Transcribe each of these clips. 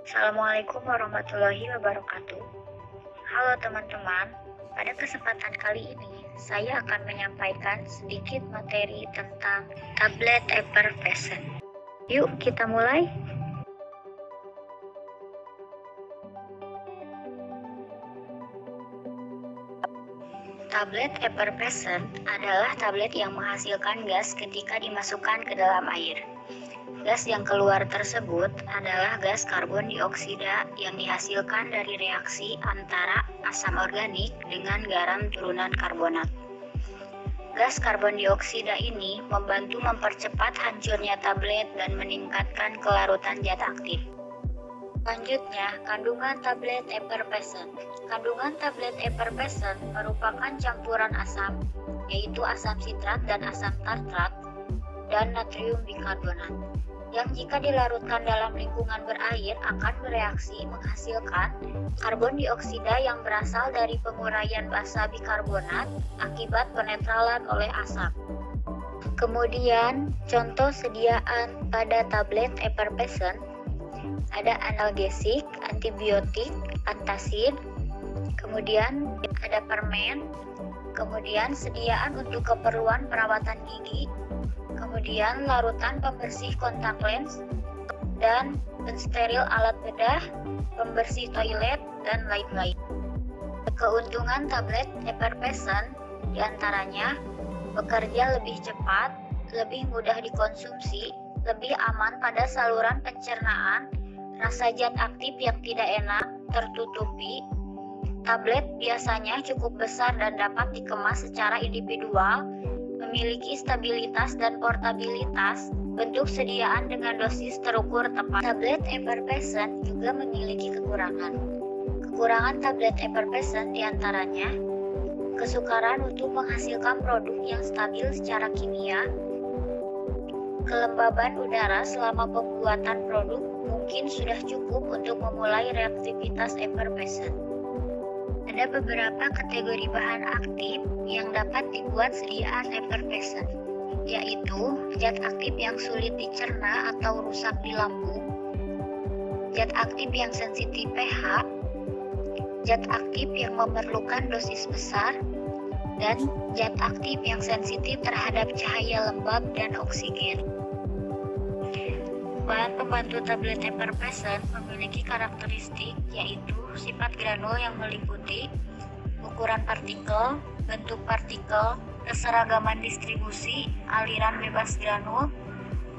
Assalamualaikum warahmatullahi wabarakatuh. Halo teman-teman, pada kesempatan kali ini saya akan menyampaikan sedikit materi tentang tablet effervescent. Yuk kita mulai. Tablet effervescent adalah tablet yang menghasilkan gas ketika dimasukkan ke dalam air. Gas yang keluar tersebut adalah gas karbon dioksida yang dihasilkan dari reaksi antara asam organik dengan garam turunan karbonat. Gas karbon dioksida ini membantu mempercepat hancurnya tablet dan meningkatkan kelarutan zat aktif. Selanjutnya, kandungan tablet effervescent. Kandungan tablet effervescent merupakan campuran asam, yaitu asam sitrat dan asam tartrat, dan natrium bikarbonat, yang jika dilarutkan dalam lingkungan berair akan bereaksi menghasilkan karbon dioksida yang berasal dari penguraian basa bikarbonat akibat penetralan oleh asam. Kemudian, contoh sediaan pada tablet effervescent ada analgesik, antibiotik, antacid, kemudian ada permen, kemudian sediaan untuk keperluan perawatan gigi, kemudian larutan pembersih kontak lens, dan pensteril alat bedah, pembersih toilet, dan lain-lain. Keuntungan tablet effervescent diantaranya bekerja lebih cepat, lebih mudah dikonsumsi, lebih aman pada saluran pencernaan, rasa zat aktif yang tidak enak tertutupi. Tablet biasanya cukup besar dan dapat dikemas secara individual, memiliki stabilitas dan portabilitas, bentuk sediaan dengan dosis terukur tepat. Tablet effervescent juga memiliki kekurangan. Kekurangan tablet effervescent diantaranya kesukaran untuk menghasilkan produk yang stabil secara kimia, kelembaban udara selama pembuatan produk mungkin sudah cukup untuk memulai reaktivitas effervescent. Ada beberapa kategori bahan aktif yang dapat dibuat sediaan effervescent, yaitu zat aktif yang sulit dicerna atau rusak di lambung, zat aktif yang sensitif pH, zat aktif yang memerlukan dosis besar, dan zat aktif yang sensitif terhadap cahaya lembab dan oksigen. Bahan pembantu tablet effervescent memiliki karakteristik yaitu sifat granul yang meliputi, ukuran partikel, bentuk partikel, keseragaman distribusi, aliran bebas granul,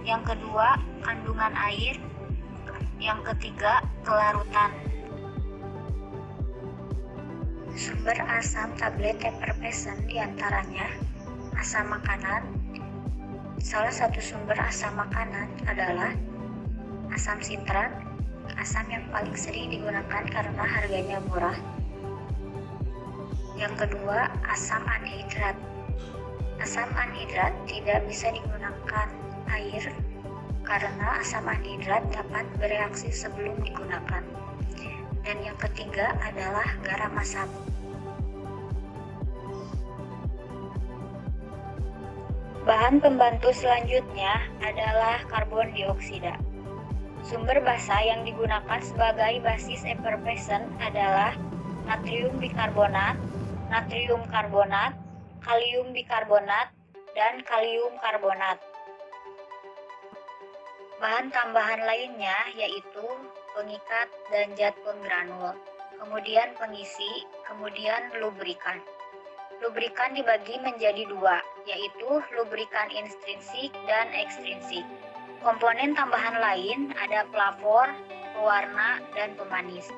yang kedua kandungan air, yang ketiga kelarutan. Sumber asam tablet effervescent diantaranya asam makanan. Salah satu sumber asam makanan adalah asam sitrat, asam yang paling sering digunakan karena harganya murah. Yang kedua, asam anhidrat. Asam anhidrat tidak bisa digunakan air karena asam anhidrat dapat bereaksi sebelum digunakan. Dan yang ketiga adalah garam asam. Bahan pembantu selanjutnya adalah karbon dioksida. Sumber basa yang digunakan sebagai basis effervescent adalah natrium bikarbonat, natrium karbonat, kalium bikarbonat, dan kalium karbonat. Bahan tambahan lainnya yaitu pengikat dan zat penggranul, kemudian pengisi, kemudian lubrikan. Lubrikan dibagi menjadi dua, yaitu lubrikan intrinsik dan ekstrinsik. Komponen tambahan lain ada pelapor, pewarna, dan pemanis.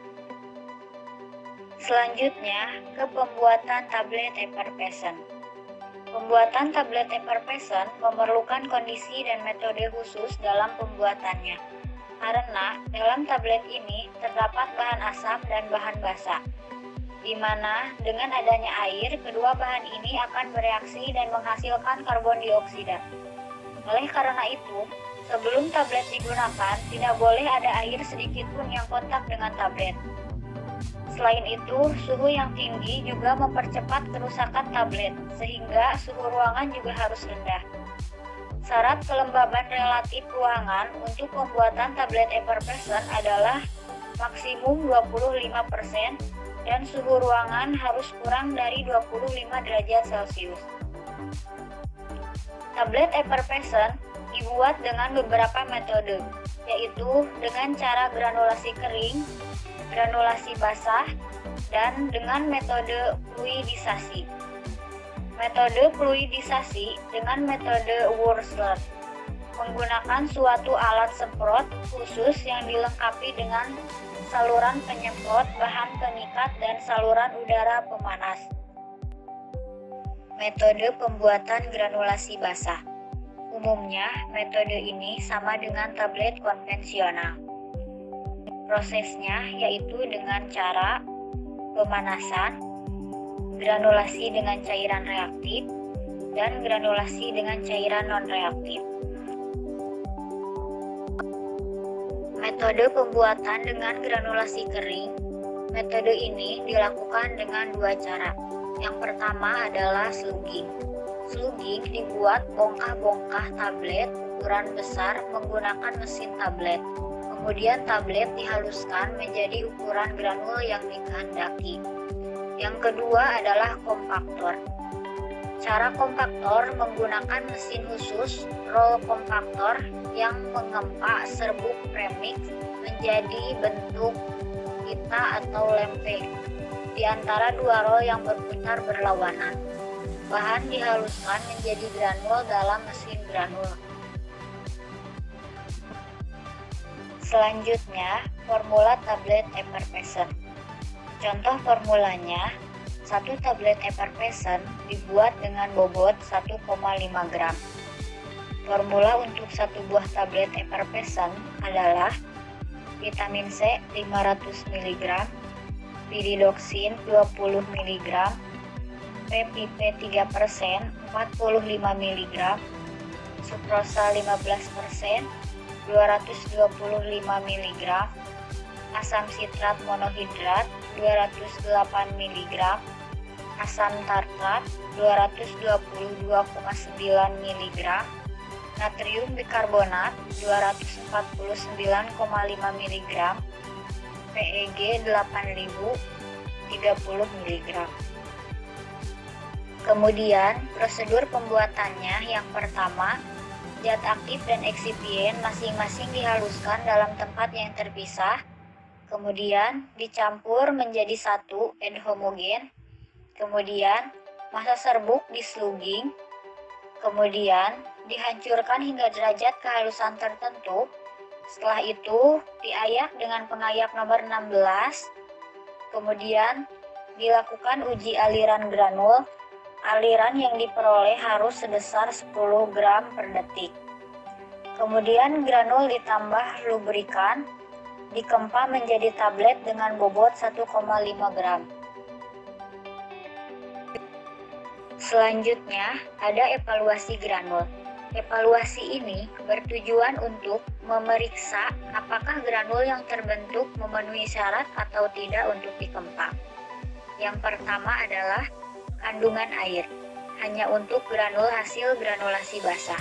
Selanjutnya, ke pembuatan tablet effervescent. Pembuatan tablet effervescent memerlukan kondisi dan metode khusus dalam pembuatannya, karena dalam tablet ini terdapat bahan asam dan bahan basa, di mana dengan adanya air, kedua bahan ini akan bereaksi dan menghasilkan karbon dioksida. Oleh karena itu, sebelum tablet digunakan, tidak boleh ada air sedikit pun yang kontak dengan tablet. Selain itu, suhu yang tinggi juga mempercepat kerusakan tablet, sehingga suhu ruangan juga harus rendah. Syarat kelembaban relatif ruangan untuk pembuatan tablet effervescent adalah maksimum 25%, dan suhu ruangan harus kurang dari 25 derajat Celcius. Tablet effervescent dibuat dengan beberapa metode, yaitu dengan cara granulasi kering, granulasi basah, dan dengan metode fluidisasi. Metode fluidisasi dengan metode Wurzler menggunakan suatu alat semprot khusus yang dilengkapi dengan saluran penyemprot bahan pengikat dan saluran udara pemanas. Metode pembuatan granulasi basah. Umumnya, metode ini sama dengan tablet konvensional. Prosesnya yaitu dengan cara pemanasan, granulasi dengan cairan reaktif, dan granulasi dengan cairan non-reaktif. Metode pembuatan dengan granulasi kering. Metode ini dilakukan dengan dua cara. Yang pertama adalah slugging. Slugging dibuat bongkah-bongkah tablet ukuran besar menggunakan mesin tablet. Kemudian tablet dihaluskan menjadi ukuran granul yang dikehendaki. Yang kedua adalah kompaktor. Cara kompaktor menggunakan mesin khusus roll kompaktor yang mengempak serbuk premix menjadi bentuk pita atau lempe di antara dua roll yang berputar berlawanan. Bahan dihaluskan menjadi granul dalam mesin granul. Selanjutnya, formula tablet effervescent. Contoh formulanya, satu tablet effervescent dibuat dengan bobot 1,5 gram. Formula untuk satu buah tablet effervescent adalah vitamin C 500 mg, Pyridoxine 20 mg, PPP 3%, 45 mg, Sucrosa 15%, 225 mg, asam sitrat monohidrat 208 mg, asam tartrat 222,9 mg, natrium bikarbonat 249,5 mg, PEG 8000 30 mg. Kemudian, prosedur pembuatannya yang pertama, zat aktif dan eksipien masing-masing dihaluskan dalam tempat yang terpisah, kemudian dicampur menjadi satu dan homogen, kemudian massa serbuk dislugging, kemudian dihancurkan hingga derajat kehalusan tertentu. Setelah itu diayak dengan pengayak nomor 16, kemudian dilakukan uji aliran granul. Aliran yang diperoleh harus sebesar 10 gram per detik. Kemudian granul ditambah lubrikan, dikempa menjadi tablet dengan bobot 1,5 gram. Selanjutnya, ada evaluasi granul. Evaluasi ini bertujuan untuk memeriksa apakah granul yang terbentuk memenuhi syarat atau tidak untuk dikempa. Yang pertama adalah kandungan air, hanya untuk granul hasil granulasi basah.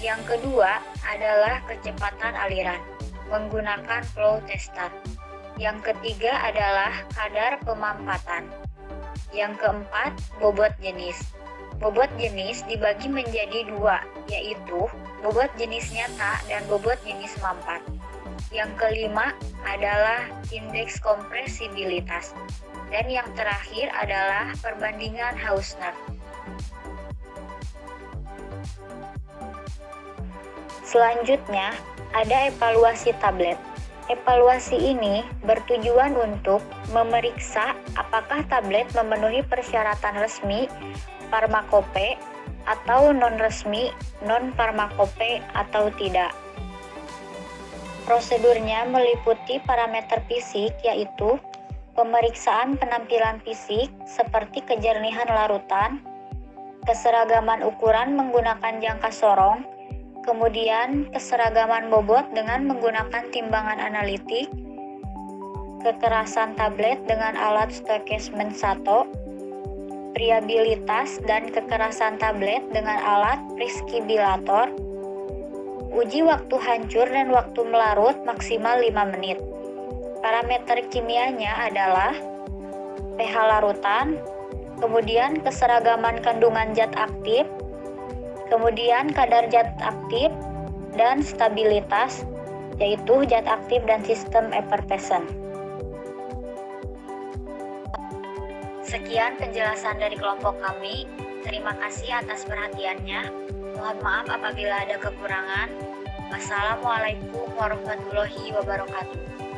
Yang kedua adalah kecepatan aliran, menggunakan flow tester. Yang ketiga adalah kadar pemampatan. Yang keempat, bobot jenis. Bobot jenis dibagi menjadi dua, yaitu bobot jenis nyata dan bobot jenis mampat. Yang kelima adalah indeks kompresibilitas. Dan yang terakhir adalah perbandingan Hausner. Selanjutnya, ada evaluasi tablet. Evaluasi ini bertujuan untuk memeriksa apakah tablet memenuhi persyaratan resmi farmakope atau non-resmi non-farmakope atau tidak. Prosedurnya meliputi parameter fisik, yaitu pemeriksaan penampilan fisik seperti kejernihan larutan, keseragaman ukuran menggunakan jangka sorong, kemudian keseragaman bobot dengan menggunakan timbangan analitik, kekerasan tablet dengan alat Stoichkes-Menz 1, friabilitas dan kekerasan tablet dengan alat Priscibilator, uji waktu hancur dan waktu melarut maksimal 5 menit. Parameter kimianya adalah pH larutan, kemudian keseragaman kandungan zat aktif, kemudian kadar zat aktif, dan stabilitas, yaitu zat aktif dan sistem effervescent. Sekian penjelasan dari kelompok kami. Terima kasih atas perhatiannya. Mohon maaf apabila ada kekurangan. Wassalamualaikum warahmatullahi wabarakatuh.